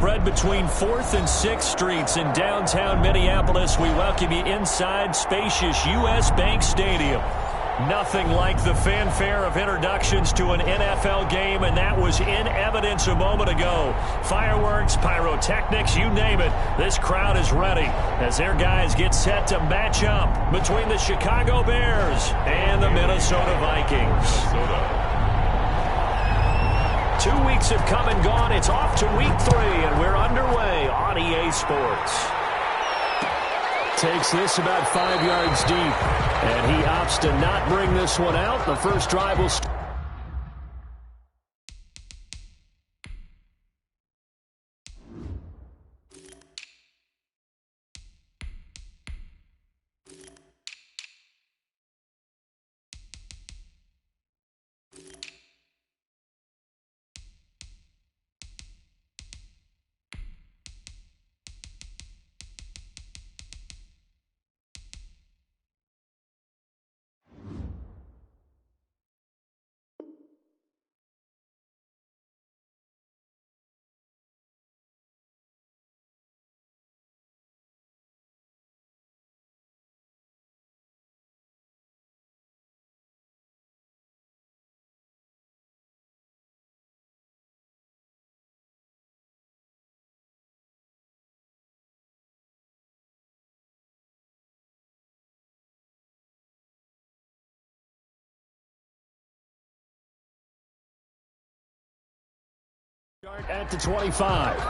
spread between 4th and 6th Streets in downtown Minneapolis. We welcome you inside spacious U.S. Bank Stadium. Nothing like the fanfare of introductions to an NFL game, and that was in evidence a moment ago. Fireworks, pyrotechnics, you name it. This crowd is ready as their guys get set to match up between the Chicago Bears and the Minnesota Vikings. 2 weeks have come and gone. It's off to week 3, and we're underway on EA Sports. Takes this about 5 yards deep, and he opts to not bring this one out. The first drive will start. At the 25.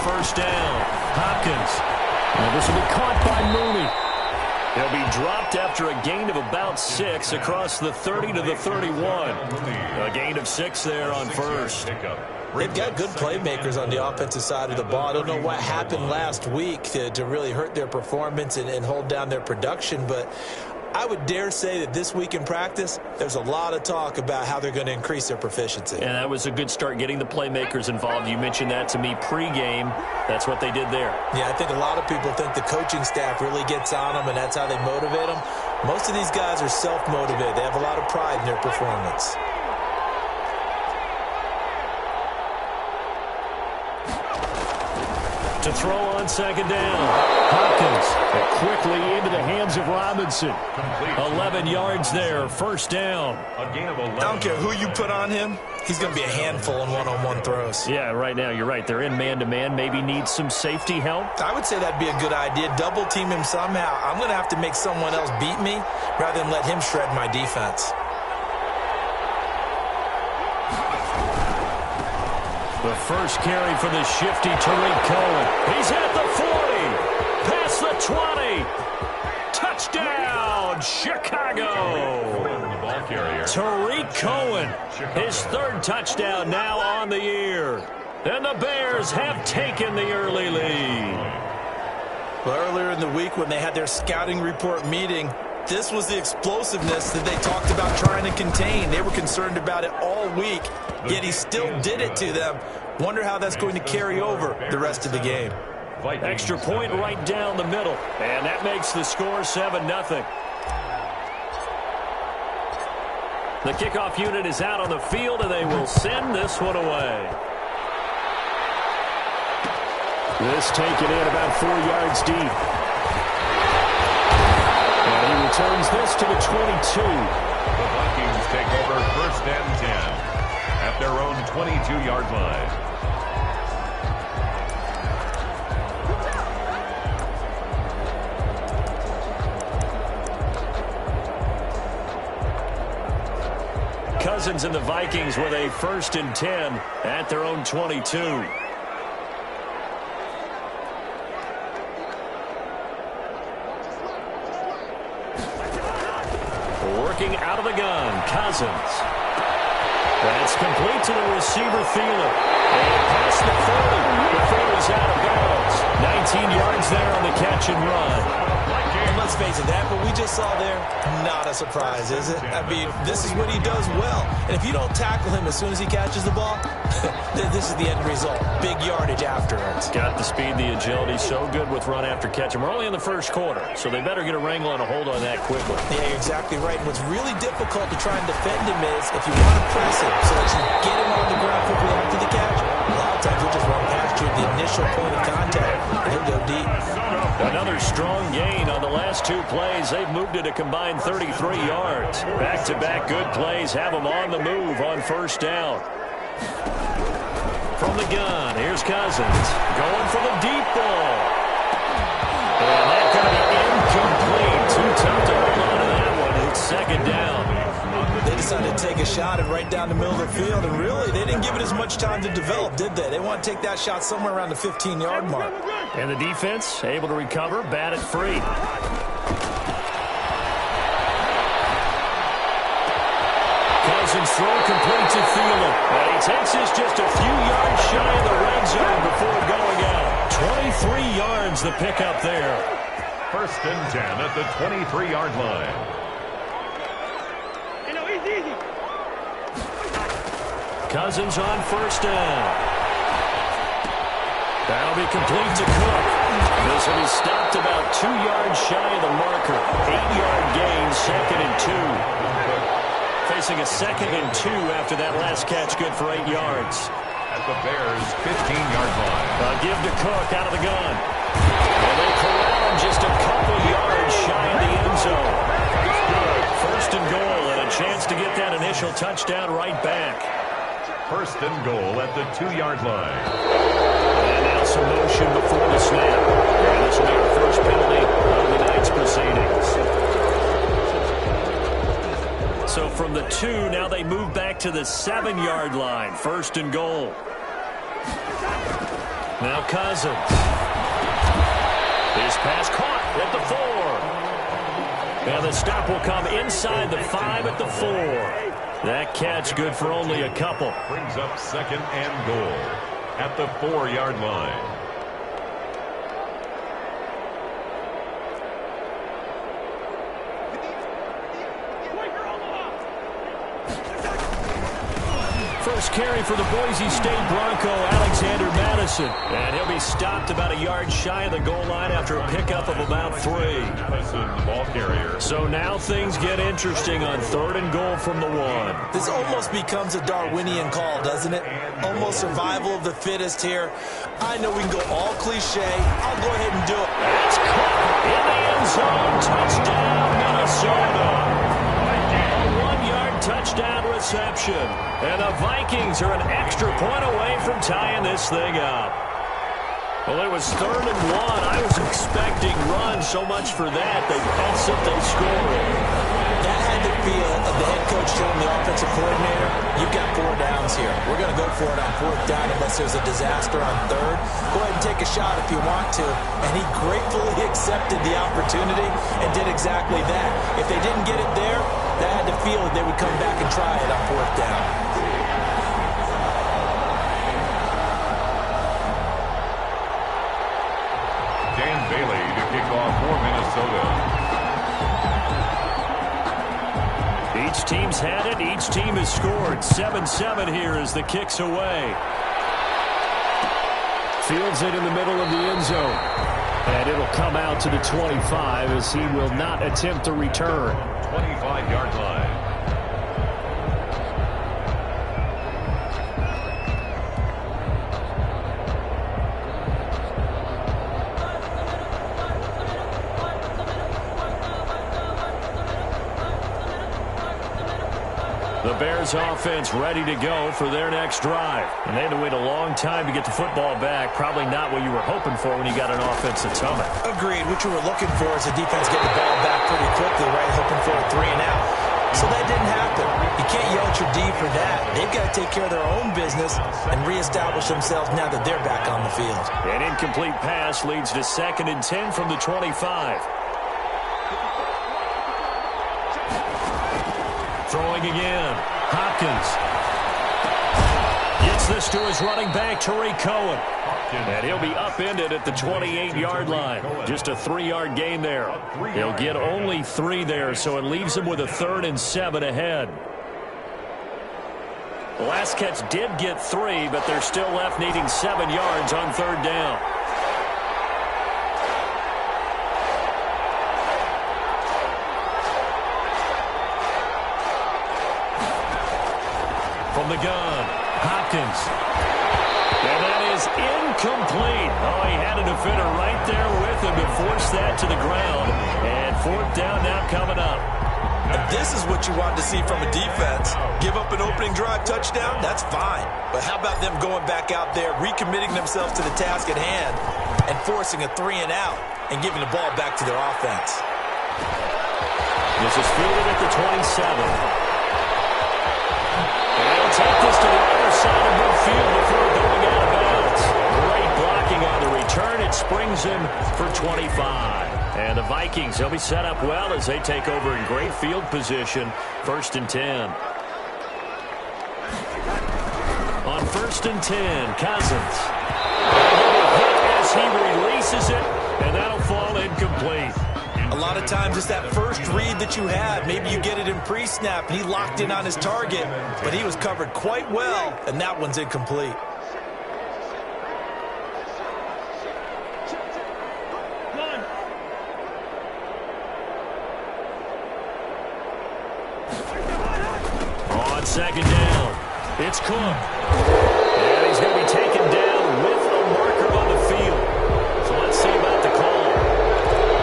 First down, Hopkins. Now this will be caught by Mooney. He'll be dropped after a gain of about 6 across the 30 to the 31. A gain of 6 there on first. They've got good playmakers on the offensive side of the ball. I don't know what happened last week to really hurt their performance and hold down their production, but I would dare say that this week in practice, there's a lot of talk about how they're going to increase their proficiency. And that was a good start getting the playmakers involved. You mentioned that to me pregame. That's what they did there. Yeah, I think a lot of people think the coaching staff really gets on them, and that's how they motivate them. Most of these guys are self-motivated. They have a lot of pride in their performance. To throw on second down. Hopkins quickly into the hands of Robinson. 11 yards there, first down. I don't care who you put on him. He's going to be a handful in one-on-one throws. Yeah, right now, you're right. They're in man-to-man. Maybe needs some safety help. I would say that'd be a good idea. Double team him somehow. I'm going to have to make someone else beat me rather than let him shred my defense. The first carry for the shifty Tariq Cohen. He's at the 40. Past the 20. Touchdown, Chicago. Tariq Cohen, his third touchdown now on the year. And the Bears have taken the early lead. Well, earlier in the week when they had their scouting report meeting, this was the explosiveness that they talked about trying to contain. They were concerned about it all week, yet he still did it to them. Wonder how that's going to carry over the rest of the game. Extra point right down the middle, and that makes the score 7-0. The kickoff unit is out on the field, and they will send this one away. This taken in about 4 yards deep. And he returns this to the 22. The Vikings take over first and 10 at their own 22-yard line. Cousins and the Vikings with a first and 10 at their own 22. looking out of the gun. Cousins. That's complete to the receiver, Thielen. And past the 40 before he's out of bounds. 19 yards there on the catch and run. And let's face it, that what we just saw there, not a surprise, is it? I mean, this is what he does well. And if you don't tackle him as soon as he catches the ball, this is the end result. Big yardage afterwards. Got the speed, the agility, so good with run after catch. And we're only in the first quarter, so they better get a wrangle and a hold on that quickly. Yeah, you're exactly right. And what's really difficult to try and defend him is if you want to press him so that you get him on the ground quickly after the catch, a lot of times he'll just run past you at the initial point of contact, and he'll go deep. Another strong gain on the last two plays. They've moved it a combined 33 yards. Back-to-back good plays have them on the move on first down. From the gun, here's Cousins. Going for the deep ball. And that's going to be incomplete. Too tough to hold on to that one. It's second down. They decided to take a shot and right down the middle of the field, and really, they didn't give it as much time to develop, did they? They want to take that shot somewhere around the 15-yard mark. And the defense able to recover, bat it free. Cousins throw complete to Thielen. And he takes this just a few yards shy of the red zone before going out. 23 yards the pickup there. First and 10 at the 23-yard line. Cousins on first down. That'll be complete to Cook. This will be stopped about 2 yards shy of the marker. 8-yard gain, second and 2. Facing a second and 2 after that last catch, good for 8 yards. At the Bears' 15-yard line. Give to Cook out of the gun. And they corral him just a couple yards shy of the end zone. First and goal, and a chance to get that initial touchdown right back. First and goal at the 2-yard line. And now some motion before the snap. And this will be our first penalty of the night's proceedings. So from the 2, now they move back to the 7-yard line. First and goal. Now Cousins. His pass caught at the 4. And the stop will come inside the 5 at the 4. That catch good for only a couple. Brings up second and goal at the 4-yard line. First carry for the Boise State Bronco, Alexander Madison. And he'll be stopped about a yard shy of the goal line after a pickup of about 3. Madison, ball carrier. So now things get interesting on third and goal from the 1. This almost becomes a Darwinian call, doesn't it? Almost survival of the fittest here. I know we can go all cliche. I'll go ahead and do it. That's caught in the end zone. Touchdown, Minnesota. Touchdown reception. And the Vikings are an extra point away from tying this thing up. Well, it was third and 1. I was expecting run, so much for that. They pass it, they score. That had the feel of the head coach telling the offensive coordinator, you've got 4 downs here. We're going to go for it on 4th down unless there's a disaster on 3rd. Go ahead and take a shot if you want to. And he gratefully accepted the opportunity and did exactly that. If they didn't get it there, that had the feel that they would come back and try it on 4th down. Dan Bailey to kick off for Minnesota. Each team's had it. Each team has scored. 7-7 here as the kick's away. Fields it in the middle of the end zone. And it'll come out to the 25 as he will not attempt to return. 25-yard line. The Bears offense ready to go for their next drive. And they had to wait a long time to get the football back. Probably not what you were hoping for when you got an offense that's humming. Agreed. What you were looking for is the defense getting the ball back pretty quickly, right? Hoping for a 3-and-out. So that didn't happen. You can't yell at your D for that. They've got to take care of their own business and reestablish themselves now that they're back on the field. An incomplete pass leads to 2nd and 10 from the 25. Throwing again. Hopkins. Gets this to his running back, Tariq Cohen. And he'll be upended at the 28-yard line. Just a 3-yard gain there. He'll get only 3 there, so it leaves him with a 3rd and 7 ahead. The last catch did get 3, but they're still left needing 7 yards on 3rd down. From the gun, Hopkins. And that is incomplete. Oh, he had a defender right there with him to force that to the ground. And 4th down now coming up. If this is what you want to see from a defense, give up an opening drive touchdown, that's fine. But how about them going back out there, recommitting themselves to the task at hand, and forcing a 3 and out, and giving the ball back to their offense. This is fielded at the 27. And they'll take this to the other side of midfield before going out of bounds. Great blocking on the return. It springs him for 25. And the Vikings, they'll be set up well as they take over in great field position. 1st and 10. On 1st and 10, Cousins. As he releases it, and that'll fall incomplete. A lot of times it's that first read that you have. Maybe you get it in pre-snap, and he locked in on his target, but he was covered quite well, and that one's incomplete. On 2nd down, it's Cook. And he's going to be taken down with a marker on the field. So let's see about the call.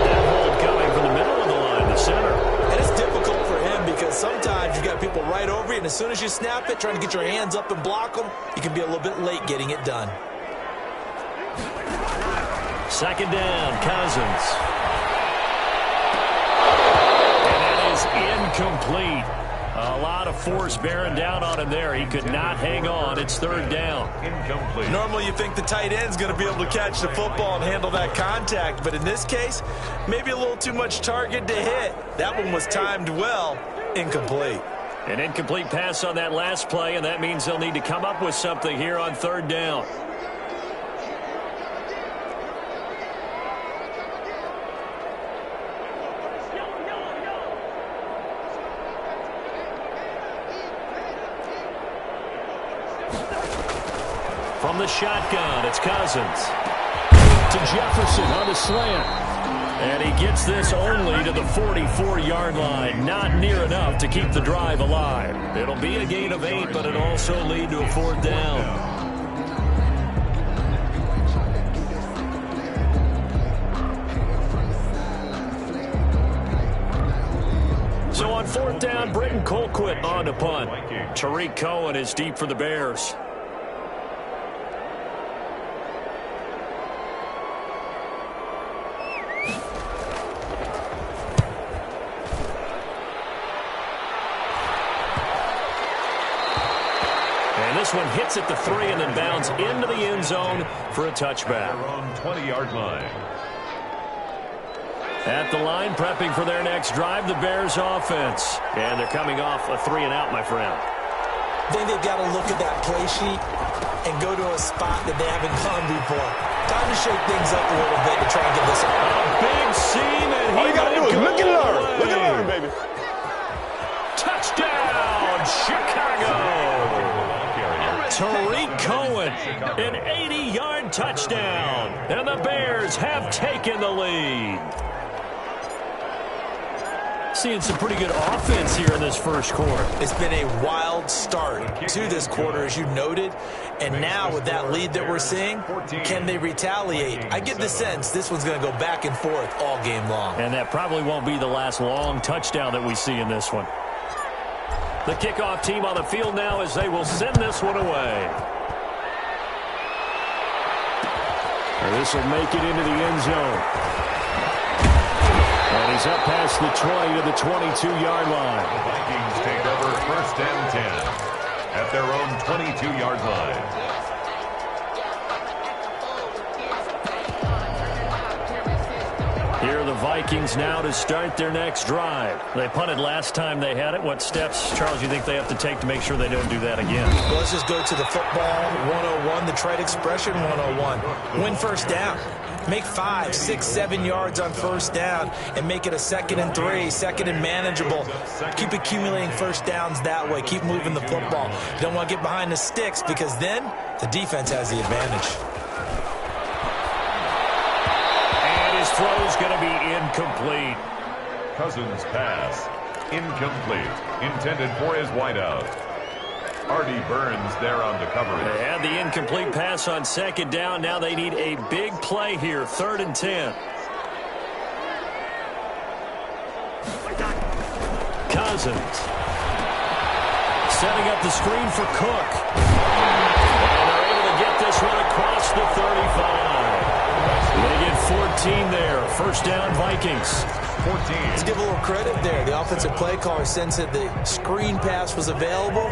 That hold coming from the middle of the line, the center. And it's difficult for him because sometimes you've got people right over you, and as soon as you snap it, trying to get your hands up and block them, you can be a little bit late getting it done. 2nd down, Cousins. And that is incomplete. A lot of force bearing down on him there. He could not hang on. It's 3rd down. Incomplete. Normally you think the tight end's going to be able to catch the football and handle that contact, but in this case, maybe a little too much target to hit. That one was timed well. Incomplete. An incomplete pass on that last play, and that means they'll need to come up with something here on 3rd down. From the shotgun, it's Cousins. To Jefferson on the slant. And he gets this only to the 44-yard line. Not near enough to keep the drive alive. It'll be a gain of 8, but it'll also lead to a 4th down. So on 4th down, Britton Colquitt on to punt. Tariq Cohen is deep for the Bears. This one hits at the 3 and then bounds into the end zone for a touchback. Their own 20-yard line. At the line, prepping for their next drive, the Bears offense. And they're coming off a 3 and out, my friend. I think they've got to look at that play sheet and go to a spot that they haven't gone before. Time to shake things up a little bit to try and get this up. A big seam, and all you got to do is look and learn. Look and learn, baby. Touchdown, Chicago. Tariq Cohen, an 80-yard touchdown, and the Bears have taken the lead. Seeing some pretty good offense here in this first quarter. It's been a wild start to this quarter, as you noted, and now with that lead that we're seeing, can they retaliate? I get the sense this one's going to go back and forth all game long. And that probably won't be the last long touchdown that we see in this one. The kickoff team on the field now as they will send this one away. And this will make it into the end zone. And he's up past the 20 to the 22-yard line. The Vikings take over 1st and 10 at their own 22-yard line. Here are the Vikings now to start their next drive. They punted last time they had it. What steps, Charles, you think they have to take to make sure they don't do that again? Well, let's just go to the football 101, the trade expression 101. Win first down. Make 5, 6, 7 yards on first down and make it a 2nd and 3, 2nd and manageable. Keep accumulating first downs that way. Keep moving the football. You don't want to get behind the sticks because then the defense has the advantage. His throw is going to be incomplete. Cousins pass. Incomplete. Intended for his wideout. Artie Burns there on the coverage. They had the incomplete pass on 2nd down. Now they need a big play here. 3rd and 10. Cousins. Setting up the screen for Cook. And they're able to get this one across the 35. They get 14 there. 1st down, Vikings. 14. Let's give a little credit there. The offensive play caller sensed that the screen pass was available.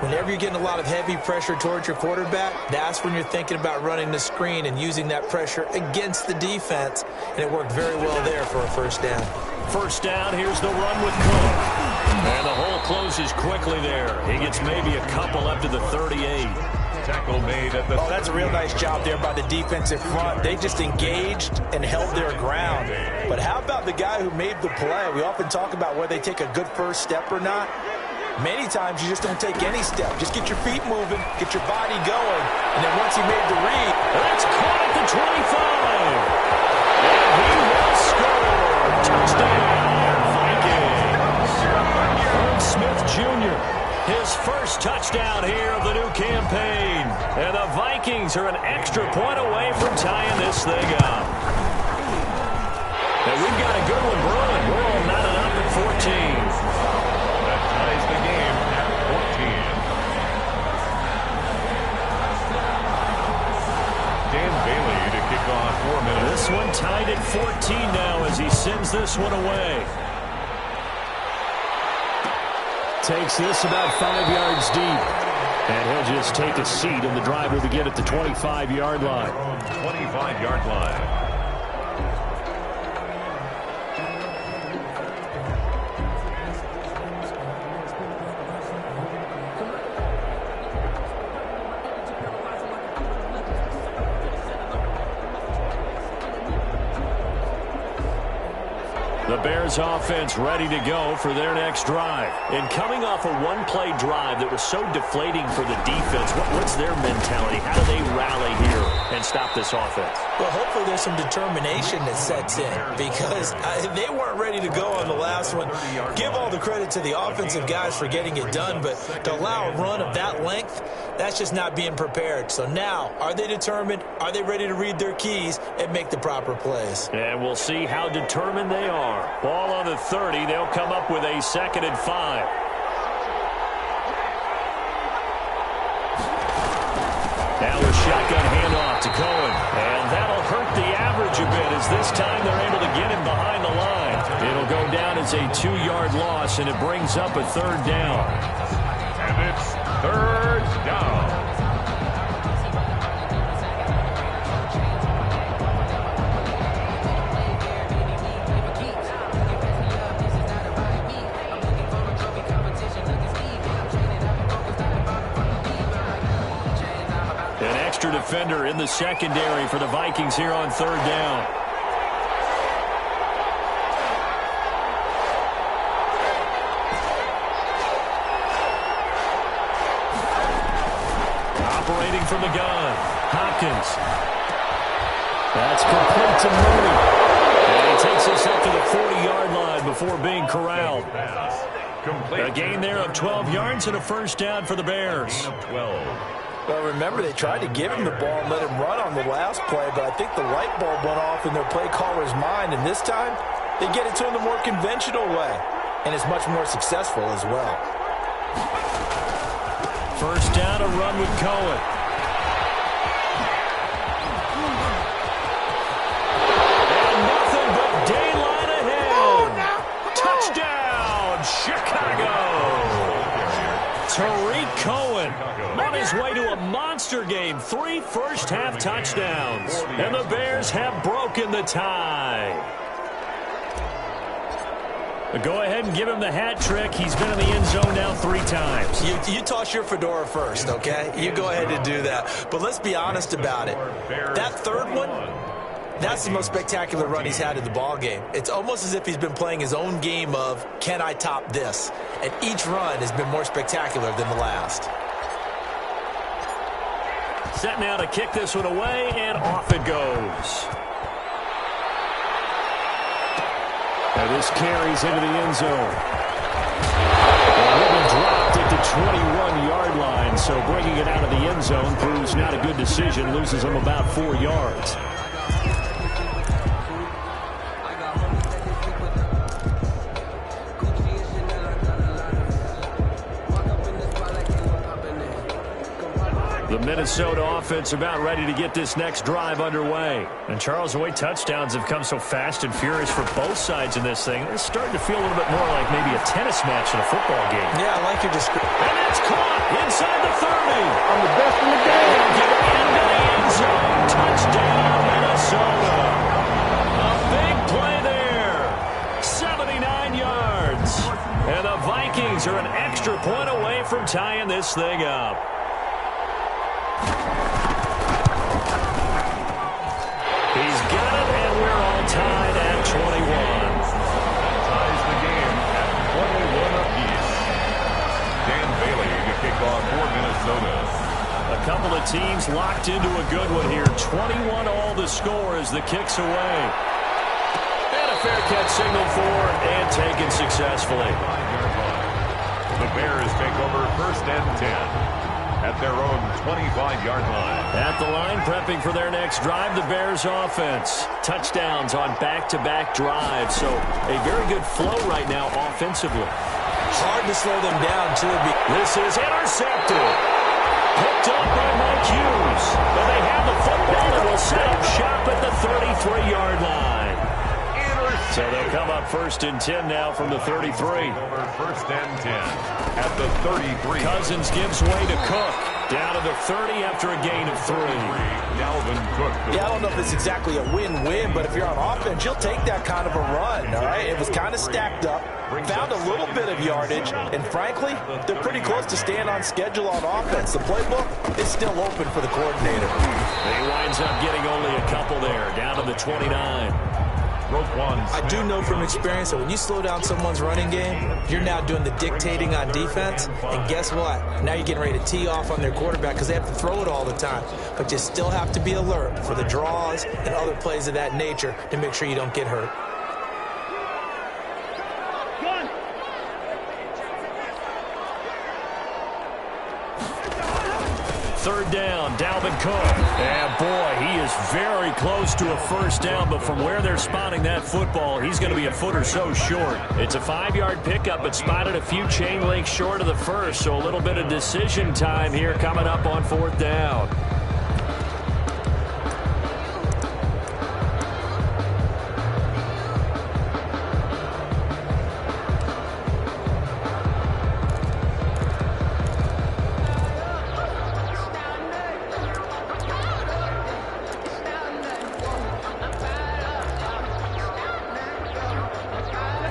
Whenever you're getting a lot of heavy pressure towards your quarterback, that's when you're thinking about running the screen and using that pressure against the defense. And it worked very well there for a 1st down. 1st down, here's the run with Cook. And the hole closes quickly there. He gets maybe a couple up to the 38. Tackle made at the... Oh, that's a real nice job there by the defensive front. They just engaged and held their ground. But how about the guy who made the play? We often talk about whether they take a good first step or not. Many times you just don't take any step. Just get your feet moving, get your body going, and then once he made the read... That's caught at the 25. And he will score. Touchdown, Vikings. Herb Smith Jr., his first touchdown here of the new campaign. And the Vikings are an extra point away from tying this thing up. And we've got a good one brewing. We're all knotted up at 14. That ties the game at 14. Dan Bailey to kick off 4 minutes. This one tied at 14 now as he sends this one away. Takes this about 5 yards deep. And he'll just take a seat, and the drive will begin at the 25-yard line. 25-yard line. The Bears offense ready to go for their next drive. And coming off a one-play drive that was so deflating for the defense, what's their mentality? How do they rally here and stop this offense? Well, hopefully there's some determination that sets in because they weren't ready to go on the last one. Give all the credit to the offensive guys for getting it done, but to allow a run of that length, that's just not being prepared. So now, are they determined? Are they ready to read their keys and make the proper plays? And we'll see how determined they are. Ball on the 30. They'll come up with a 2nd and 5. Now a shotgun handoff to Cohen. And that'll hurt the average a bit as this time they're able to get him behind the line. It'll go down as a 2-yard loss, and it brings up a 3rd down. And it's 3rd down. Defender in the secondary for the Vikings here on 3rd down. Operating from the gun, Hopkins. That's complete to Mooney. And he takes us up to the 40-yard line before being corralled. A gain there of 12 yards and a 1st down for the Bears. 12. Well, remember, they tried to give him the ball and let him run on the last play, but I think the light bulb went off in their play caller's mind, and this time they get it to him the more conventional way, and it's much more successful as well. 1st down, a run with Cohen. And nothing but daylight ahead. Oh, no. Touchdown, Chicago. Tariq Cohen on his way to a monster game. 3 first-half touchdowns. And the Bears have broken the tie. Go ahead and give him the hat trick. He's been in the end zone now 3 times. You toss your fedora first, okay? You go ahead and do that. But let's be honest about it. That third one, that's the most spectacular run he's had in the ball game. It's almost as if he's been playing his own game of, can I top this? And each run has been more spectacular than the last. Set now to kick this one away, and off it goes. And this carries into the end zone. And dropped at the 21-yard line, so bringing it out of the end zone proves not a good decision. Loses him about 4 yards. The Minnesota offense about ready to get this next drive underway. And Charles, the way touchdowns have come so fast and furious for both sides in this thing, it's starting to feel a little bit more like maybe a tennis match in a football game. Yeah, I like your description. And that's caught inside the 30. I'm the best in the game. And get into the end zone. Touchdown, Minnesota. A big play there. 79 yards. And the Vikings are an extra point away from tying this thing up. He's got it, and we're all tied at 21. Ties the game at 21 apiece. Dan Bailey to kick off for Minnesota. A couple of teams locked into a good one here. 21 all the score as the kick's away. And a fair catch signaled for and taken successfully. The Bears take over 1st and 10. At their own 25-yard line. At the line, prepping for their next drive, the Bears offense. Touchdowns on back-to-back drives, so a very good flow right now offensively. Hard to slow them down, too. This is intercepted. Picked up by Mike Hughes. But they have the football and will set up shop at the 33-yard line. So they'll come up 1st and 10 now from the 33. Over 1st and 10 at the 33. Cousins gives way to Cook. Down to the 30 after a gain of 3. Dalvin Cook. Yeah, I don't know if it's exactly a win-win, but if you're on offense, you'll take that kind of a run, all right? It was kind of stacked up, found a little bit of yardage, and frankly, they're pretty close to staying on schedule on offense. The playbook is still open for the coordinator. He winds up getting only a couple there, down to the 29. I do know from experience that when you slow down someone's running game, you're now doing the dictating on defense. And guess what? Now you're getting ready to tee off on their quarterback because they have to throw it all the time. But you still have to be alert for the draws and other plays of that nature to make sure you don't get hurt. Third down, Dalvin Cook. And boy, he is very close to a first down, but from where they're spotting that football, he's going to be a foot or so short. It's a 5-yard pickup, but spotted a few chain links short of the first, so a little bit of decision time here coming up on 4th down.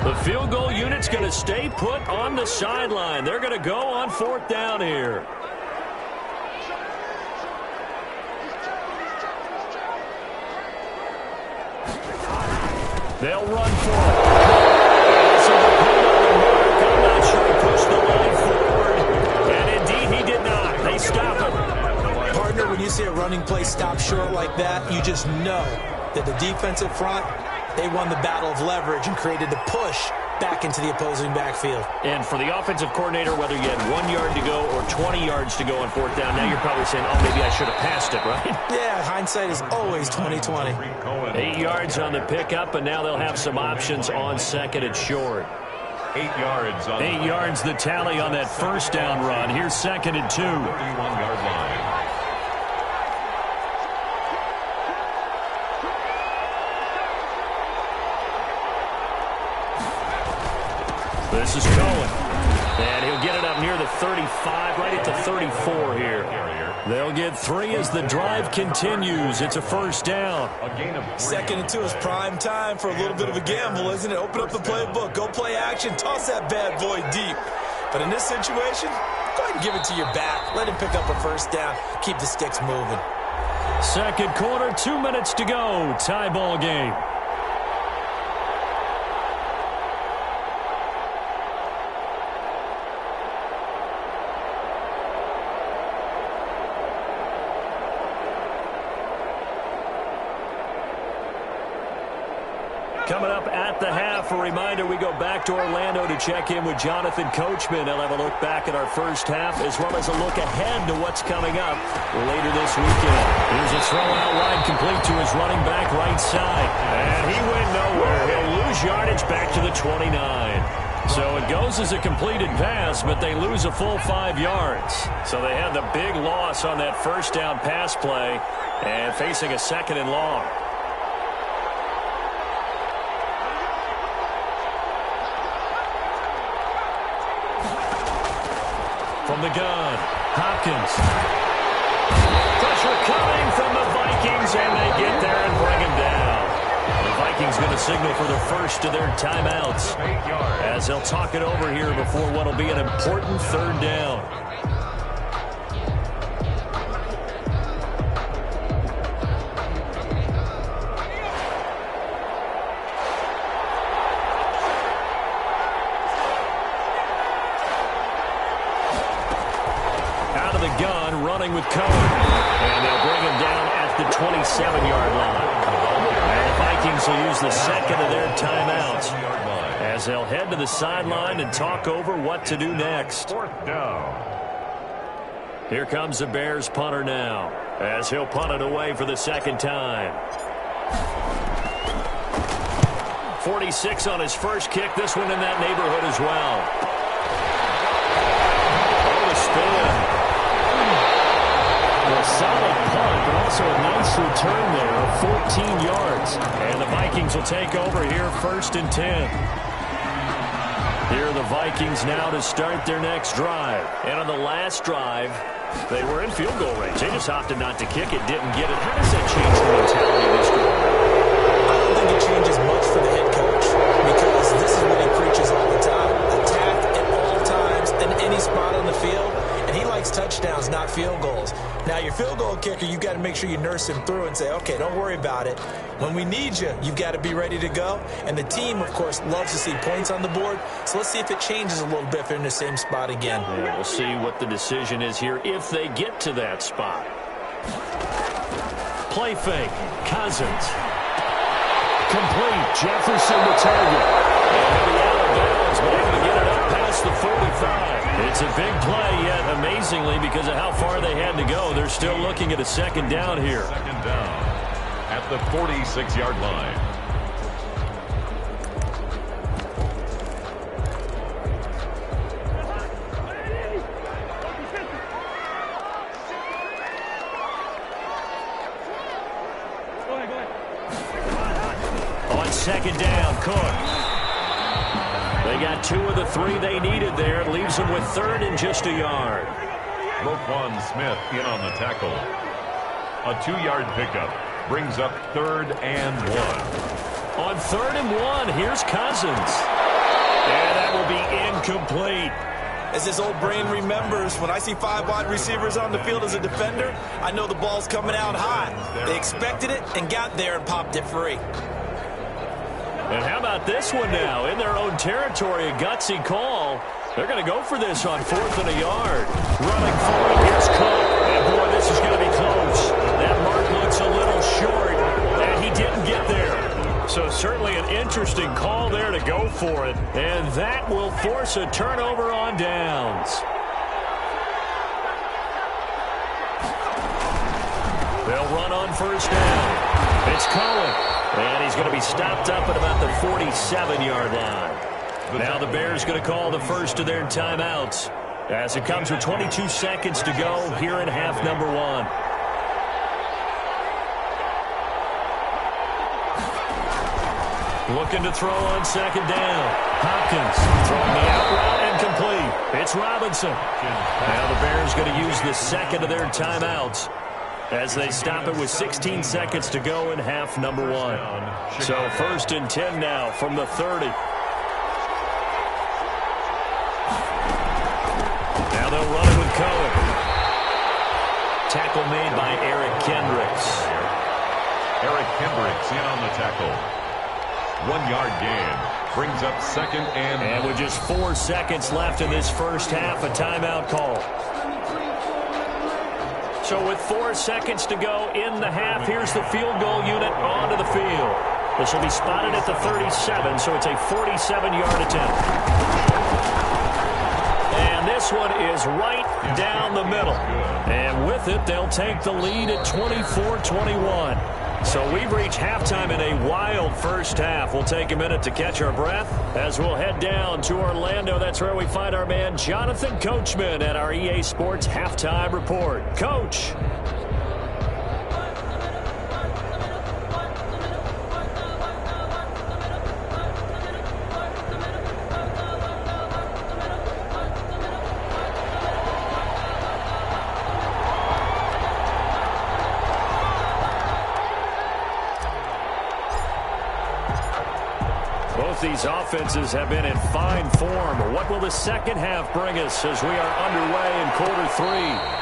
The field goal unit's going to stay put on the sideline. They're going to go on 4th down here. They'll run for it. I'm not sure he pushed the line forward. And indeed, he did not. They stop him. Partner, when you see a running play stop short like that, you just know that the defensive front, they won the battle of leverage and created the push back into the opposing backfield. And for the offensive coordinator, whether you had 1 yard to go or 20 yards to go on 4th down, now you're probably saying, oh, maybe I should have passed it, right? Yeah, hindsight is always 20/20. 8 yards on the pickup, and now they'll have some options on 2nd and short. 8 yards. 8 yards the tally on that first down run. Here's 2nd and 2. 31-yard line. This is Cohen. And he'll get it up near the 35, right at the 34 here. They'll get 3 as the drive continues. It's a first down. A gain of 3. 2nd and 2 is prime time for a little bit of a gamble, isn't it? Open up the playbook, go play action, toss that bad boy deep. But in this situation, go ahead and give it to your back. Let him pick up a first down. Keep the sticks moving. Second quarter, 2 minutes to go. Tie ball game. Coming up at the half, a reminder, we go back to Orlando to check in with Jonathan Coachman. He'll have a look back at our first half as well as a look ahead to what's coming up later this weekend. Here's a throw out wide complete to his running back right side. And he went nowhere. He'll lose yardage back to the 29. So it goes as a completed pass, but they lose a full 5 yards. So they had the big loss on that first down pass play and facing a 2nd and long. From the gun, Hopkins. Pressure coming from the Vikings, and they get there and bring him down. The Vikings going to signal for the first of their timeouts as they'll talk it over here before what will be an important 3rd down. With Cohen, and they'll bring him down at the 27-yard line. And the Vikings will use the 2nd of their timeouts as they'll head to the sideline and talk over what to do next. 4th down. Here comes the Bears punter now as he'll punt it away for the 2nd time. 46 on his first kick, this one in that neighborhood as well. Oh, the spin. A solid punt, but also a nice return there of 14 yards. And the Vikings will take over here 1st and 10. Here are the Vikings now to start their next drive. And on the last drive, they were in field goal range. They just opted not to kick it, didn't get it. How does that change the mentality of this drive? I don't think it changes much for the head coach because this is what he preaches all the time. Attack at all times in any spot on the field. And he likes touchdowns, not field goals. Now, your field goal kicker, you've got to make sure you nurse him through and say, okay, don't worry about it. When we need you, you've got to be ready to go. And the team, of course, loves to see points on the board. So let's see if it changes a little bit if they're in the same spot again. Yeah, we'll see what the decision is here if they get to that spot. Play fake. Cousins. Complete. Jefferson the target. And he'll be out of bounds, but able to get it up past the 45. It's a big play, yet amazingly, because of how far they had to go, they're still looking at a 2nd down here. 2nd down at the 46-yard line. On 2nd down, Cook. They got 2 of the 3 they needed there. It leaves them with 3rd and just a yard. Roquan Smith in on the tackle. A 2-yard pickup brings up 3rd and 1. On 3rd and 1, here's Cousins. And that will be incomplete. As his old brain remembers, when I see 5 wide receivers on the field as a defender, I know the ball's coming out high. They expected it and got there and popped it free. And how about this one now? In their own territory, a gutsy call. They're going to go for this on 4th and a yard. Running forward, here's Cook. And boy, this is going to be close. That mark looks a little short, and he didn't get there. So certainly an interesting call there to go for it. And that will force a turnover on downs. They'll run on 1st down. It's Cohen. And he's going to be stopped up at about the 47-yard line. Now the Bears going to call the first of their timeouts as it comes with 22 seconds to go here in half number 1. Looking to throw on second down. Hopkins throwing the out route and complete. It's Robinson. Now the Bears going to use the second of their timeouts as they stop it with 16 seconds to go in half number 1. So 1st and 10 now from the 30. Now they'll run it with Cohen. Tackle made by Eric Kendricks. Eric Kendricks in on the tackle. 1-yard gain. Brings up 2nd and... And with just 4 seconds left in this first half, a timeout call. So with 4 seconds to go in the half, here's the field goal unit onto the field. This will be spotted at the 37, so it's a 47-yard attempt. And this one is right down the middle. And with it, they'll take the lead at 24-21. So we've reached halftime in a wild first half. We'll take a minute to catch our breath as we'll head down to Orlando. That's where we find our man Jonathan Coachman at our EA Sports Halftime Report. Coach. Both these offenses have been in fine form. What will the second half bring us as we are underway in quarter 3?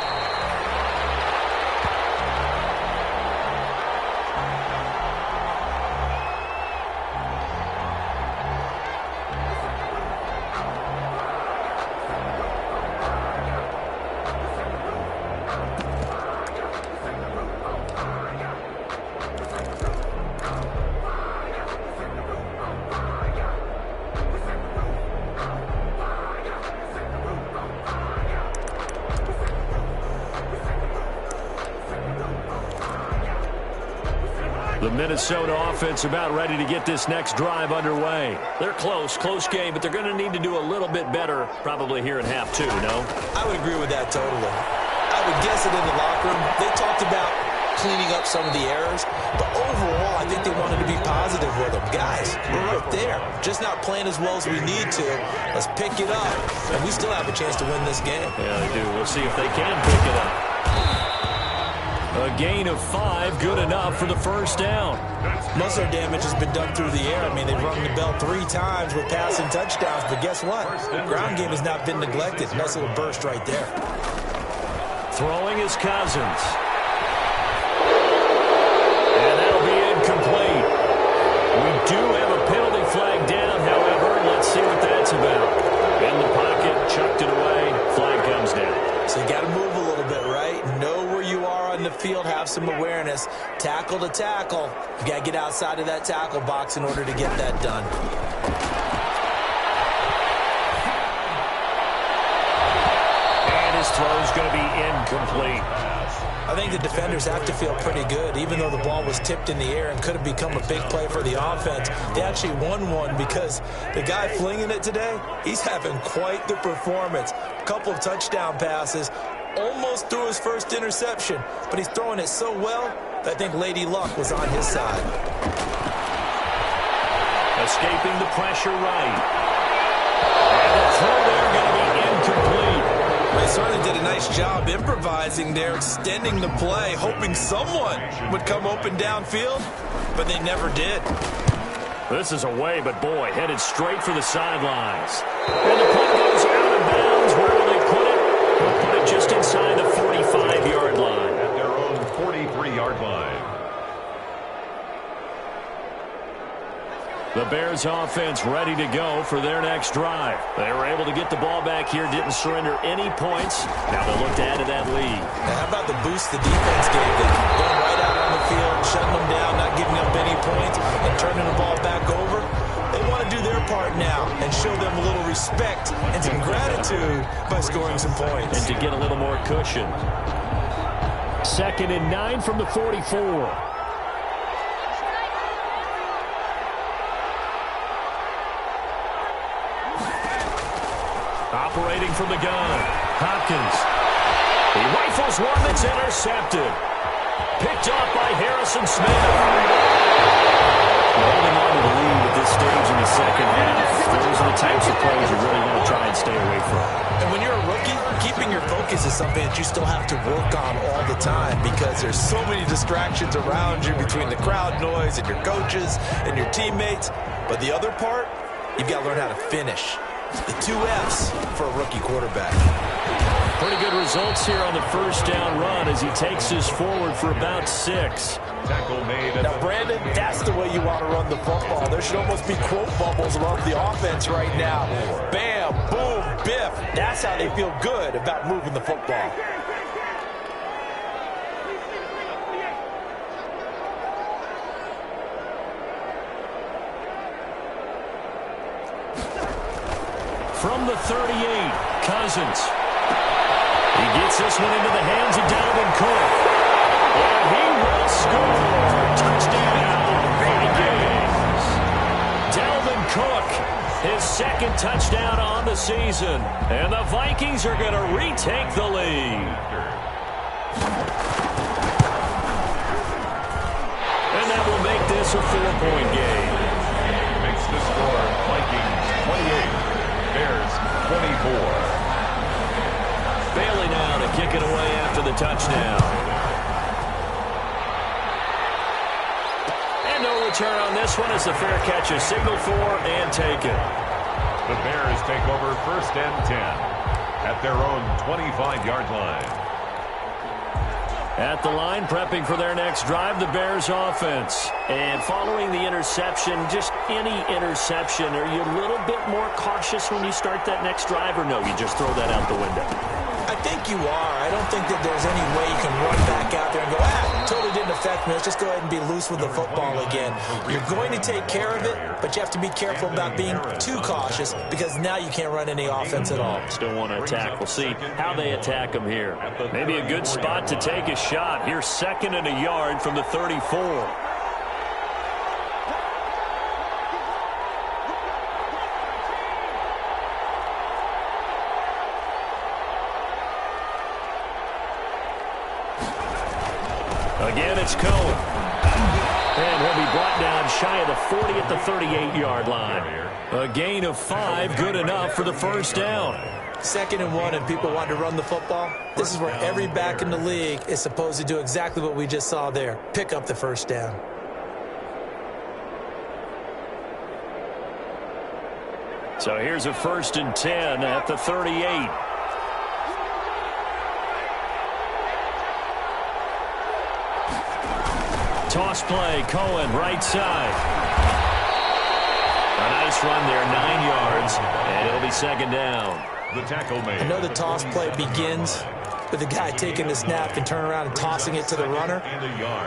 The Minnesota offense about ready to get this next drive underway. They're close game, but they're going to need to do a little bit better probably here in half 2, no? I would agree with that totally. I would guess it in the locker room. They talked about cleaning up some of the errors, but overall, I think they wanted to be positive with them. Guys, we're right there. Just not playing as well as we need to. Let's pick it up, and we still have a chance to win this game. Yeah, they do. We'll see if they can pick it up. A gain of 5, good enough for the first down. Most of their damage has been done through the air. I mean, they've rung the bell 3 times with passing touchdowns, but guess what? The ground game has not been neglected. Nice little burst right there. Throwing is Cousins. And that'll be incomplete. We do have a penalty flag down, however. Let's see what that's about. In the pocket, chucked it away. Flag comes down. So you got to move a little bit, right? Know where you are on the field, have some awareness. Tackle to tackle. You got to get outside of that tackle box in order to get that done. And his throw's going to be incomplete. I think the defenders have to feel pretty good. Even though the ball was tipped in the air and could have become a big play for the offense, they actually won one because the guy flinging it today, he's having quite the performance. A couple of touchdown passes, almost threw his first interception, but he's throwing it so well that I think Lady Luck was on his side. Escaping the pressure right. And the throw there going to be incomplete. They certainly did a nice job improvising there, extending the play, hoping someone would come open downfield, but they never did. This is away, but boy, headed straight for the sidelines. And the punt goes out of bounds. Where will they put it? They'll put it just inside the 45-yard line. At their own 43-yard line. The Bears offense ready to go for their next drive. They were able to get the ball back here, didn't surrender any points. Now they'll look to add to that lead. Now, how about the boost the defense gave them? Going right out on the field, shutting them down, not giving up any points, and turning the ball back over. They want to do their part now and show them a little respect and some gratitude by scoring some points. And to get a little more cushion. 2nd and 9 from the 44. Operating from the gun, Hopkins. He rifles one that's intercepted. Picked off by Harrison Smith. Holding on to the lead with this this stage in the second half, those are the types of plays you really want to try and stay away from. And when you're a rookie, keeping your focus is something that you still have to work on all the time because there's so many distractions around you between the crowd noise and your coaches and your teammates. But the other part, you've got to learn how to finish. The 2 F's for a rookie quarterback. Pretty good results here on the first down run as he takes us forward for about 6. Tackle made. Now, Brandon, that's the way you want to run the football. There should almost be quote bubbles above the offense right now. Bam, boom, biff. That's how they feel good about moving the football. From the 38, Cousins. He gets this one into the hands of Dalvin Cook. And he will score. Touchdown, Vikings. Dalvin Cook, his second touchdown on the season. And the Vikings are going to retake the lead. And that will make this a 4-point game. Makes the score Vikings 28. Bears 24. Bailey now to kick it away after the touchdown. And no return on this one as the fair catch is signaled for and taken. The Bears take over 1st and 10 at their own 25-yard line. At the line, prepping for their next drive, the Bears offense. And following the interception, just any interception, are you a little bit more cautious when you start that next drive, or no, you just throw that out the window? I think you are. I don't think that there's any way you can run back out there and go, totally didn't affect me. Let's just go ahead and be loose with the football again. You're going to take care of it, but you have to be careful about being too cautious because now you can't run any offense at all. Still want to attack. We'll see how they attack him here. Maybe a good spot to take a shot. Here's 2nd and a yard from the 34. Again, it's Cohen. And he'll be brought down shy of the 40 at the 38-yard line. A gain of 5, good enough for the first down. 2nd and 1, and people want to run the football. This is where every back in the league is supposed to do exactly what we just saw there. Pick up the first down. So here's a 1st and 10 at the 38. Toss play, Cohen, right side. A nice run there, 9 yards, and it'll be 2nd down. The tackle made. I know the toss play begins with the guy taking the snap and turning around and tossing it to the runner.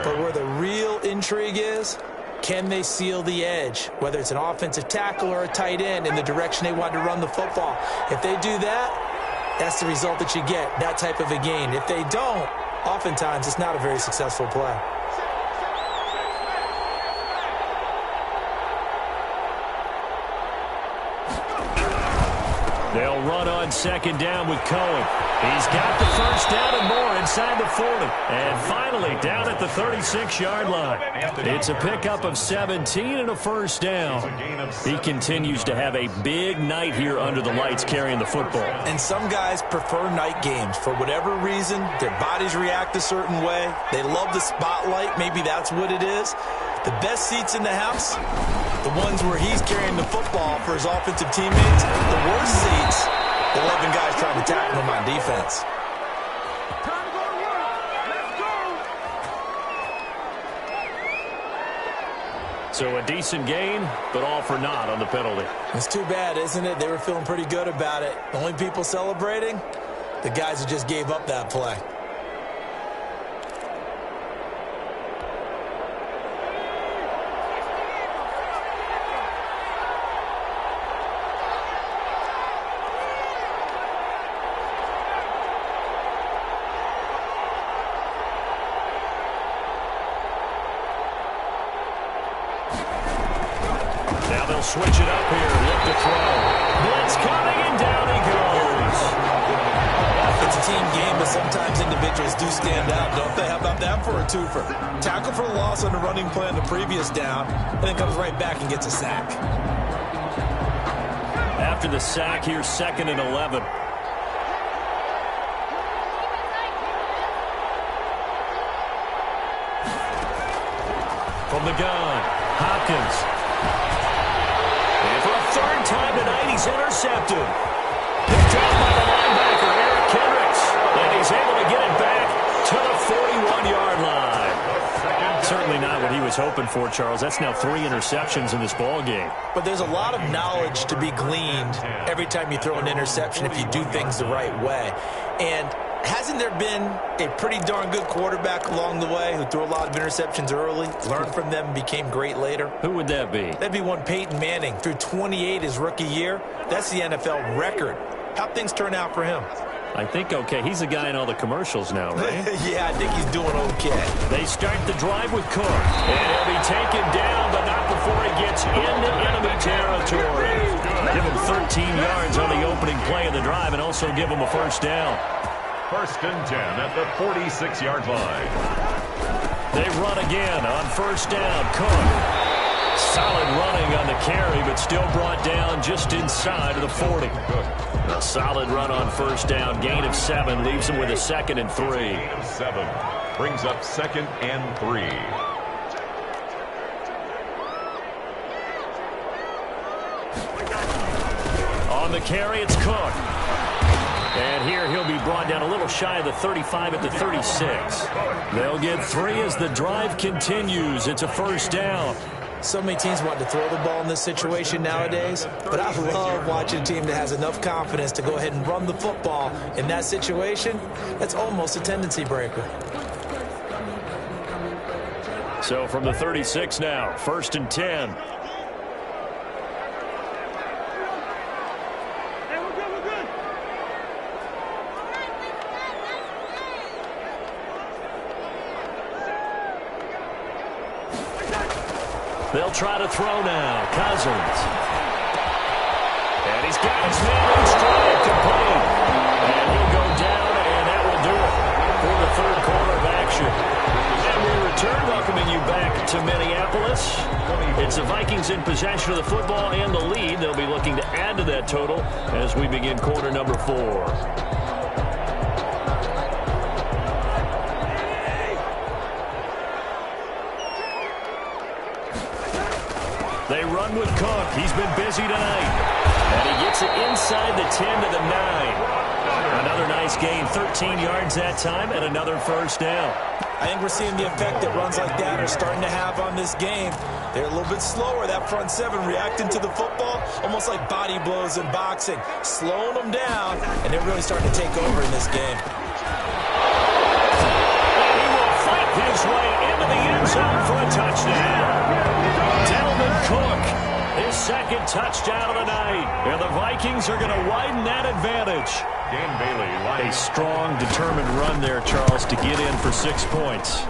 But where the real intrigue is, can they seal the edge, whether it's an offensive tackle or a tight end, in the direction they want to run the football? If they do that, that's the result that you get, that type of a gain. If they don't, oftentimes it's not a very successful play. They'll run on 2nd down with Cohen. He's got the first down and more inside the 40. And finally, down at the 36-yard line. It's a pickup of 17 and a first down. He continues to have a big night here under the lights carrying the football. And some guys prefer night games. For whatever reason, their bodies react a certain way. They love the spotlight. Maybe that's what it is. The best seats in the house, the ones where he's carrying the football for his offensive teammates. The worst seats, the 11 guys trying to tackle him on defense. So a decent gain, but all for naught on the penalty. It's too bad, isn't it? They were feeling pretty good about it. The only people celebrating, the guys who just gave up that play. Switch it up here. Look to throw. Blitz coming, and down he goes. It's a team game, but sometimes individuals do stand out, don't they? How about that for a twofer? Tackle for a loss on the running play on the previous down, and then comes right back and gets a sack. After the sack, here's 2nd and 11. From the gun, Hopkins. And for a 3rd time tonight, he's intercepted. Picked up by the linebacker, Eric Kendricks. And he's able to get it back to the 41-yard line. Certainly not what he was hoping for, Charles. That's now 3 interceptions in this ball game. But there's a lot of knowledge to be gleaned every time you throw an interception if you do things the right way. And hasn't there been a pretty darn good quarterback along the way who threw a lot of interceptions early, learned from them, and became great later? Who would that be? That'd be one Peyton Manning. Threw 28 his rookie year. That's the NFL record. How'd things turn out for him? I think okay. He's the guy in all the commercials now, right? Yeah, I think he's doing okay. They start the drive with Cook. And he'll be taken down, but not before he gets into enemy territory. Give him 13 yards on the opening play of the drive and also give him a 1st down. 1st and 10 at the 46-yard line. They run again on 1st down. Cook. Solid running on the carry, but still brought down just inside of the 40. A solid run on 1st down. Gain of 7 leaves him with a 2nd and 3. Gain of 7 brings up 2nd and 3. On the carry, it's Cook. And here he'll be brought down a little shy of the 35 at the 36. They'll get 3 as the drive continues. It's a 1st down. So many teams want to throw the ball in this situation nowadays, but I love watching a team that has enough confidence to go ahead and run the football in that situation. That's almost a tendency breaker. So from the 36 now, 1st and 10. They'll try to throw now. Cousins. And he's got his man in stride, complete. And he'll go down, and that will do it for the 3rd quarter of action. And we return, welcoming you back to Minneapolis. It's the Vikings in possession of the football and the lead. They'll be looking to add to that total as we begin quarter number 4. They run with Cook. He's been busy tonight. And he gets it inside the 10 to the 9. Another nice gain, 13 yards that time, and another 1st down. I think we're seeing the effect that runs like that are starting to have on this game. They're a little bit slower, that front 7, reacting to the football, almost like body blows in boxing, slowing them down, and they're really starting to take over in this game. And he will fight his way into the end zone for a touchdown. Cook, his 2nd touchdown of the night. And the Vikings are going to widen that advantage. Dan Bailey. A strong, determined run there, Charles, to get in for 6 points.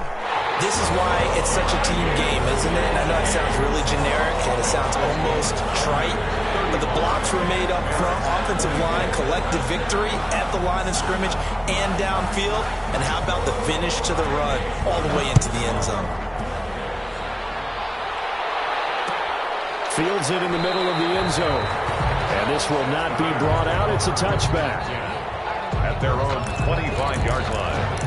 This is why it's such a team game, isn't it? I know it sounds really generic and it sounds almost trite, but the blocks were made up front, offensive line, collective victory at the line of scrimmage and downfield. And how about the finish to the run all the way into the end zone? Fields it in the middle of the end zone. And this will not be brought out. It's a touchback. At their own 25-yard line.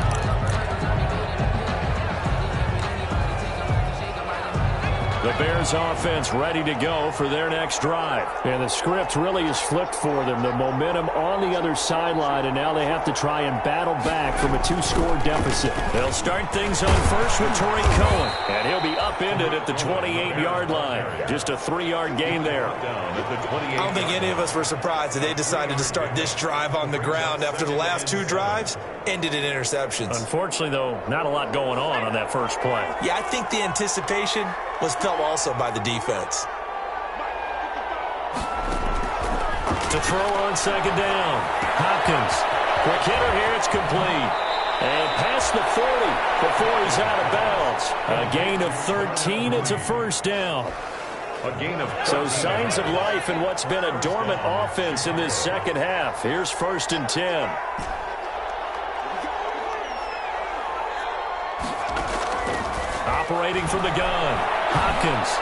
The Bears offense ready to go for their next drive. And the script really is flipped for them. The momentum on the other sideline, and now they have to try and battle back from a 2-score deficit. They'll start things on first with Torrey Cohen. And he'll be upended at the 28-yard line. Just a 3-yard gain there. I don't think any of us were surprised that they decided to start this drive on the ground after the last 2 drives ended in interceptions. Unfortunately, though, not a lot going on that first play. Yeah, I think the anticipation was felt also by the defense. To throw on 2nd down. Hopkins. Quick hitter here. It's complete. And past the 40 before he's out of bounds. A gain of 13. It's a 1st down. A gain of 13. So signs of life in what's been a dormant offense in this second half. Here's 1st and 10. Operating from the gun, Hopkins.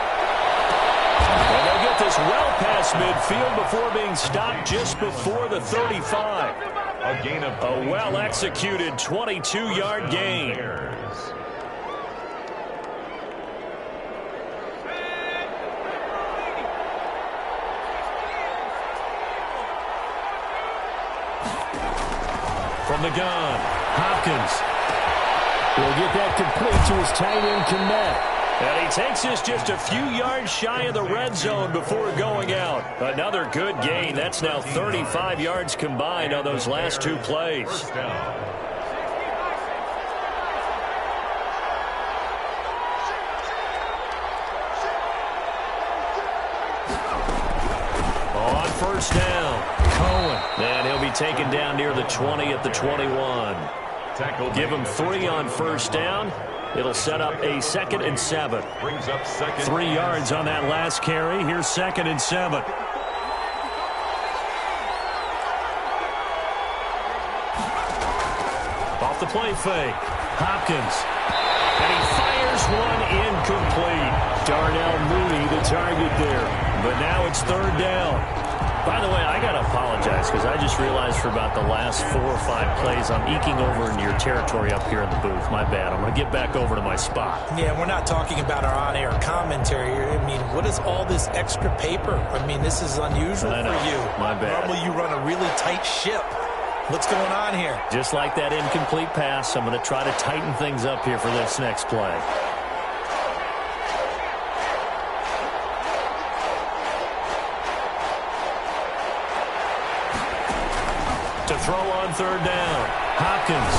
And they'll get this well past midfield before being stopped just before the 35. A gain of a well-executed 22-yard gain. From the gun, Hopkins will get that complete to his tight end, Kmet. And he takes this just a few yards shy of the red zone before going out. Another good gain. That's now 35 yards combined on those last two plays. First down. On first down, Cohen. And he'll be taken down near the 20 at the 21. Give him 3 on first down. It'll set up a 2nd and 7. Brings up 3 yards on that last carry. Here's 2nd and 7. Off the play fake, Hopkins. And he fires one incomplete. Darnell Mooney the target there. But now it's 3rd down. By the way, I got to apologize because I just realized for about the last 4 or 5 plays I'm eking over into your territory up here in the booth. My bad. I'm going to get back over to my spot. Yeah, we're not talking about our on-air commentary. I mean, what is all this extra paper? I mean, this is unusual for you. My bad. Normally you run a really tight ship. What's going on here? Just like that incomplete pass, I'm going to try to tighten things up here for this next play. To throw on 3rd down, Hopkins.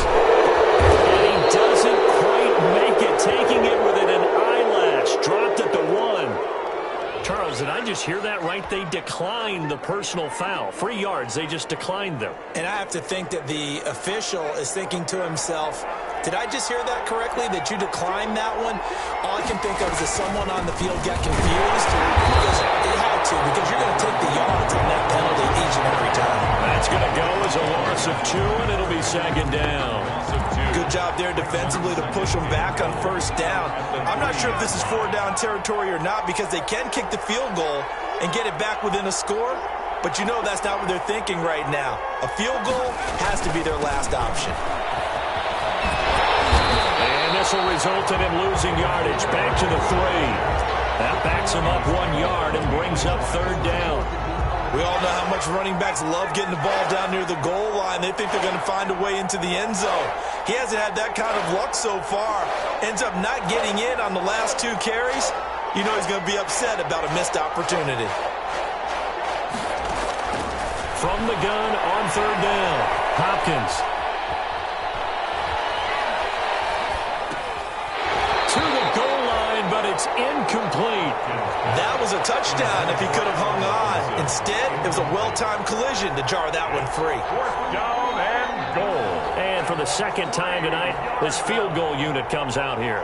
And he doesn't quite make it, taking it within an eyelash. Dropped at the 1. Charles, did I just hear that right? They declined the personal foul. 3 yards, they just declined them. And I have to think that the official is thinking to himself, did I just hear that correctly, that you declined that one? All I can think of is that someone on the field got confused because they had to, because you're going to take the yards on that penalty each and every time. That's going to go as a loss of 2, and it'll be 2nd down. Good job there defensively to push them back on first down. I'm not sure if this is 4-down territory or not because they can kick the field goal and get it back within a score, but you know that's not what they're thinking right now. A field goal has to be their last option. And this will result in him losing yardage back to the 3. That backs him up 1 yard and brings up 3rd down. We all know how much running backs love getting the ball down near the goal line. They think they're going to find a way into the end zone. He hasn't had that kind of luck so far. Ends up not getting in on the last 2 carries. You know he's going to be upset about a missed opportunity. From the gun on 3rd down, Hopkins. To the goal line, but it's incomplete. That was a touchdown if he could have hung on. Instead, it was a well-timed collision to jar that one free. 4th down and goal. And for the 2nd time tonight, this field goal unit comes out here.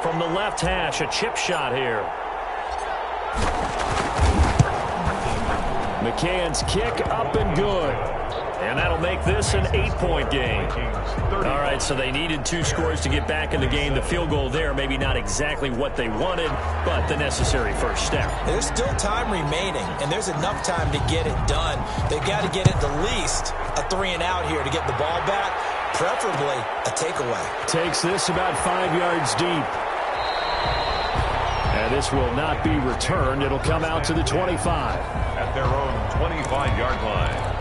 From the left hash, a chip shot here. McCann's kick up and good. And that'll make this an 8-point game. All right, so they needed 2 scores to get back in the game. The field goal there, maybe not exactly what they wanted, but the necessary first step. There's still time remaining, and there's enough time to get it done. They've got to get it at least a 3-and-out here to get the ball back, preferably a takeaway. Takes this about 5 yards deep. And this will not be returned. It'll come out to the 25. At their own 25-yard line.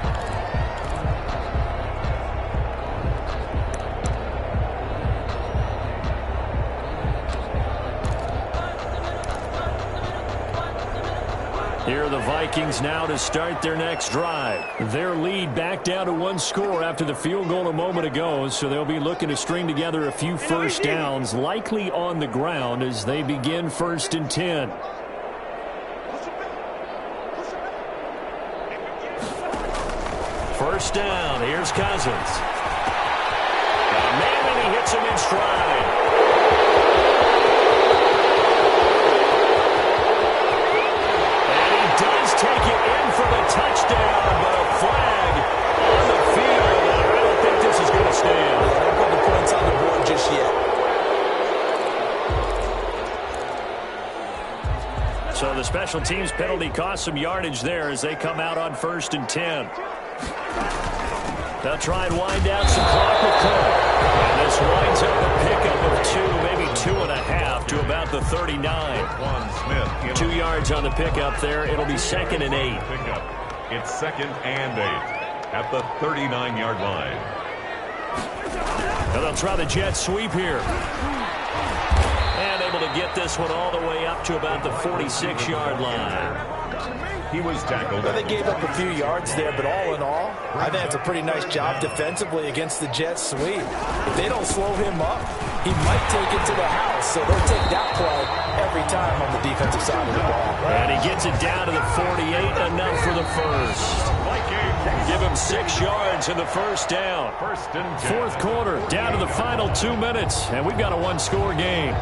Here are the Vikings now to start their next drive. Their lead back down to 1 score after the field goal a moment ago, so they'll be looking to string together a few first downs, likely on the ground as they begin 1st and 10. First down, here's Cousins. Got a man and he hits him in stride. Take it in for the touchdown, but a flag on the field. I don't think this is going to stand. Don't put the points on the board just yet. special teams penalty cost some yardage there as they come out on 1st and 10. They'll try and wind down some clock with Cook. And this winds up a pickup of 2, maybe 2.5 to about the 39. 2 yards on the pickup there. It'll be 2nd and 8. Pickup. It's 2nd and 8 at the 39-yard line. And they'll try the jet sweep here. And able to get this one all the way up to about the 46-yard line. He was tackled. Well, they gave up a few yards there, but all in all, I think it's a pretty nice job defensively against the jet sweep. If they don't slow him up, he might take it to the house, so they'll take that play every time on the defensive side of the ball. And he gets it down to the 48, enough for the first. Give him 6 yards in the first down. 1st and 10. Fourth quarter, down to the final 2 minutes, and we've got a one-score game.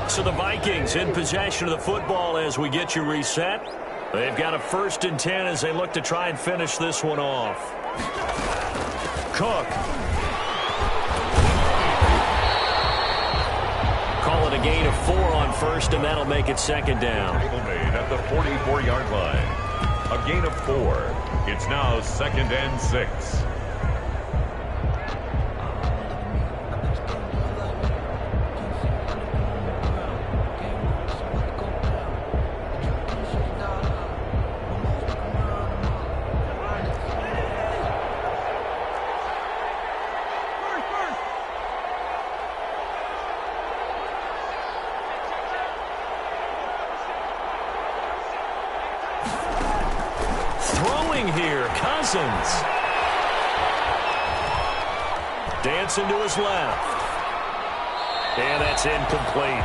So the Vikings in possession of the football as we get you reset. They've got a 1st and 10 as they look to try and finish this one off. Cook. Call it a gain of 4 on 1st, and that'll make it 2nd down. Made at the 44-yard line. A gain of 4. It's now 2nd and 6. Here, Cousins. Dancing to his left. And that's incomplete.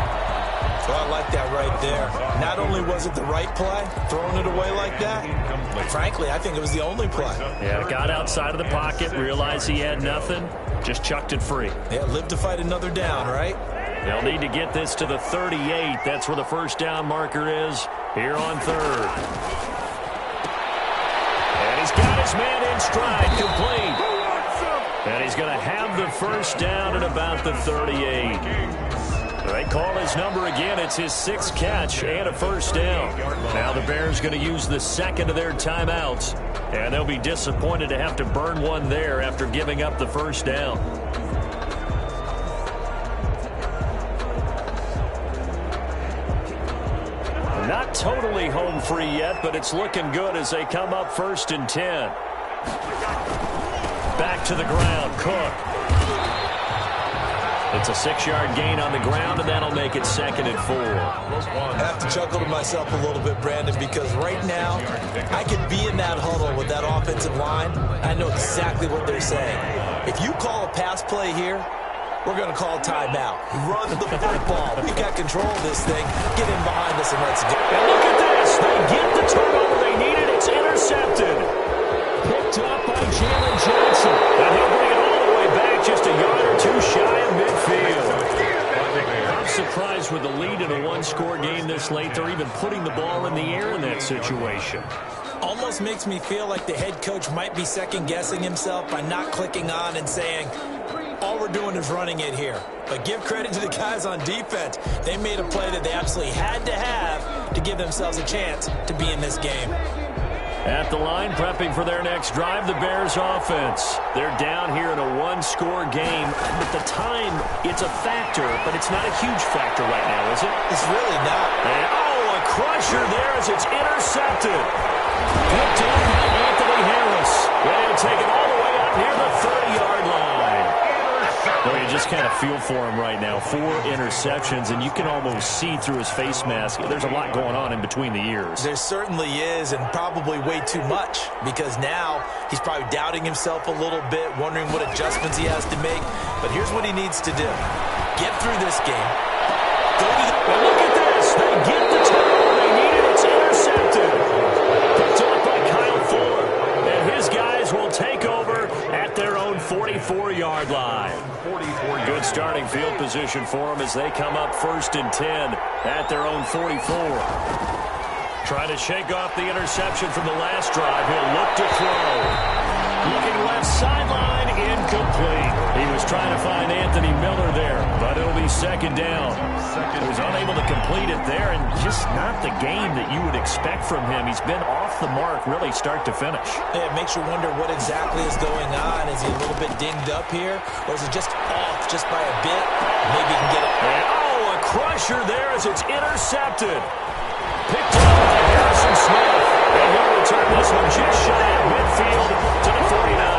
So I like that right there. Not only was it the right play, throwing it away like that, frankly, I think it was the only play. Yeah, got outside of the pocket, realized he had nothing, just chucked it free. Yeah, live to fight another down, right? They'll need to get this to the 38. That's where the first down marker is here on 3rd. He's got his man in stride, complete. And he's going to have the first down at about the 38. They call his number again. It's his 6th catch and a first down. Now the Bears going to use the 2nd of their timeouts. And they'll be disappointed to have to burn one there after giving up the first down. Not totally home free yet, but it's looking good as they come up 1st and 10. Back to the ground, Cook. It's a 6-yard gain on the ground, and that'll make it 2nd and 4. I have to chuckle to myself a little bit, Brandon, because right now I could be in that huddle with that offensive line. I know exactly what they're saying. If you call a pass play here, we're going to call timeout. Run the football. We got control of this thing. Get in behind us and let's go. And look at this. They get the turnover they needed. It's intercepted. Picked up by Jalen Johnson. And he'll bring it all the way back just a yard or 2 shy of midfield. I'm surprised with the lead in a one-score game this late. They're even putting the ball in the air in that situation. Almost makes me feel like the head coach might be second-guessing himself by not clicking on and saying, all we're doing is running it here. But give credit to the guys on defense. They made a play that they absolutely had to have to give themselves a chance to be in this game. At the line, prepping for their next drive, the Bears offense. They're down here in a one-score game. But the time, it's a factor, but it's not a huge factor right now, is it? It's really not. And, a crusher there as it's intercepted. Picked up by Anthony Harris. And he'll take it all the way out near the 30-yard line. Well, you just kind of feel for him right now. 4 interceptions, and you can almost see through his face mask. There's a lot going on in between the ears. There certainly is, and probably way too much, because now he's probably doubting himself a little bit, wondering what adjustments he has to make. But here's what he needs to do. Get through this game. Go to the... Well, look at this. They get the turnover they needed. It's intercepted. Picked up by Kyle Fuller. And his guys will take over at their own 44-yard line. 44 yards. Good starting field position for them as they come up 1st and 10 at their own 44. Trying to shake off the interception from the last drive. He'll look to throw. Looking left sideline, incomplete. He was trying to find Anthony Miller there, but it'll be 2nd down. He was unable to complete it there, and just not the game that you would expect from him. He's been off the mark really start to finish. Yeah, it makes you wonder what exactly is going on. Is he a little bit dinged up here, or is it just off just by a bit? Maybe he can get it. And, a crusher there as it's intercepted. Picked up by Harrison Smith. And he'll return this one just shy of midfield to the 49.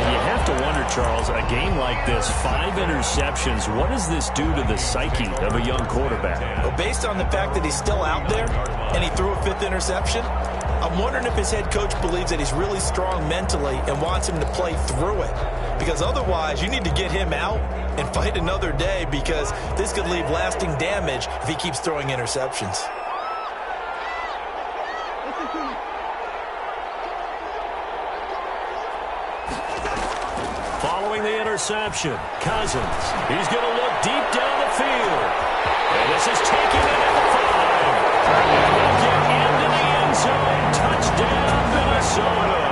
And you have to wonder, Charles, a game like this, 5 interceptions, what does this do to the psyche of a young quarterback? Well, based on the fact that he's still out there and he threw a 5th interception, I'm wondering if his head coach believes that he's really strong mentally and wants him to play through it. Because otherwise, you need to get him out and fight another day, because this could leave lasting damage if he keeps throwing interceptions. Following the interception, Cousins. He's going to look deep down the field. And this is taken in at the 5. And they'll get into the end zone. Touchdown, Minnesota.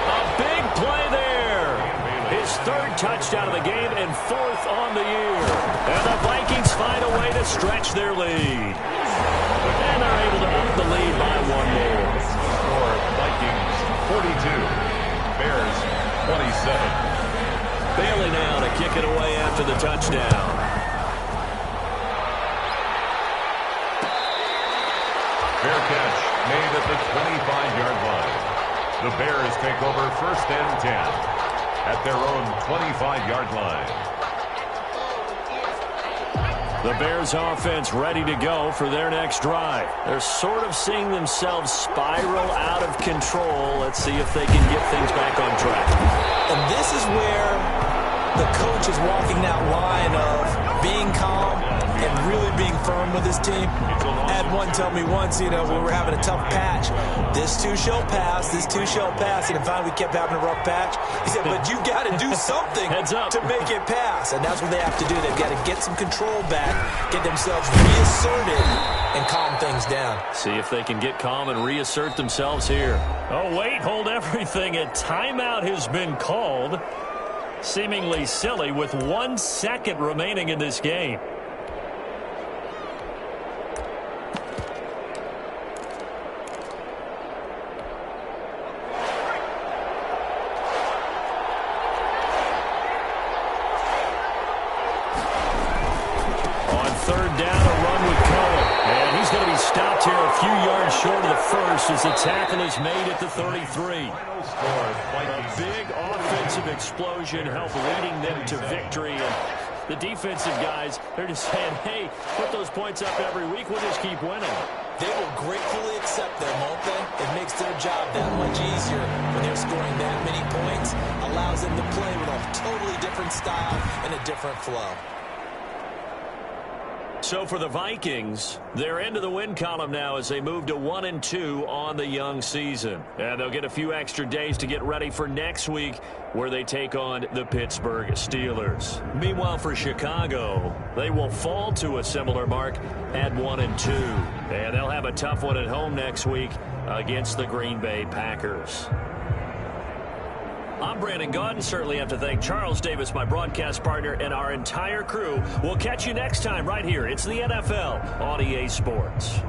A big play there. His 3rd touchdown of the game and 4th on the year. And the Vikings find a way to stretch their lead. And they're able to up the lead by 1 more. For Vikings 42, Bears 27. Bailey now to kick it away after the touchdown. Fair catch made at the 25-yard line. The Bears take over 1st and 10 at their own 25-yard line. The Bears offense ready to go for their next drive. They're sort of seeing themselves spiral out of control. Let's see if they can get things back on track. And this is where the coach is walking that line of being calm and really being firm with his team. I had one tell me once, when we were having a tough patch, this too shall pass, this too shall pass. And finally we kept having a rough patch. He said, but you got to do something to make it pass. And that's what they have to do. They've got to get some control back, get themselves reasserted, and calm things down. See if they can get calm and reassert themselves here. Oh, wait, hold everything. A timeout has been called. Seemingly silly with 1 second remaining in this game. On 3rd down, a run with Cohen. And he's going to be stopped here a few yards short of the 1st as the tackle is made at the 33. A big offensive explosion helped leading them to victory. And the defensive guys, they're just saying, hey, put those points up every week. We'll just keep winning. They will gratefully accept them, won't they? It makes their job that much easier when they're scoring that many points. Allows them to play with a totally different style and a different flow. So for the Vikings, they're into the win column now as they move to 1-2 on the young season. And they'll get a few extra days to get ready for next week where they take on the Pittsburgh Steelers. Meanwhile, for Chicago, they will fall to a similar mark at 1-2. And they'll have a tough one at home next week against the Green Bay Packers. I'm Brandon Gaudin. Certainly have to thank Charles Davis, my broadcast partner, and our entire crew. We'll catch you next time right here. It's the NFL on EA Sports.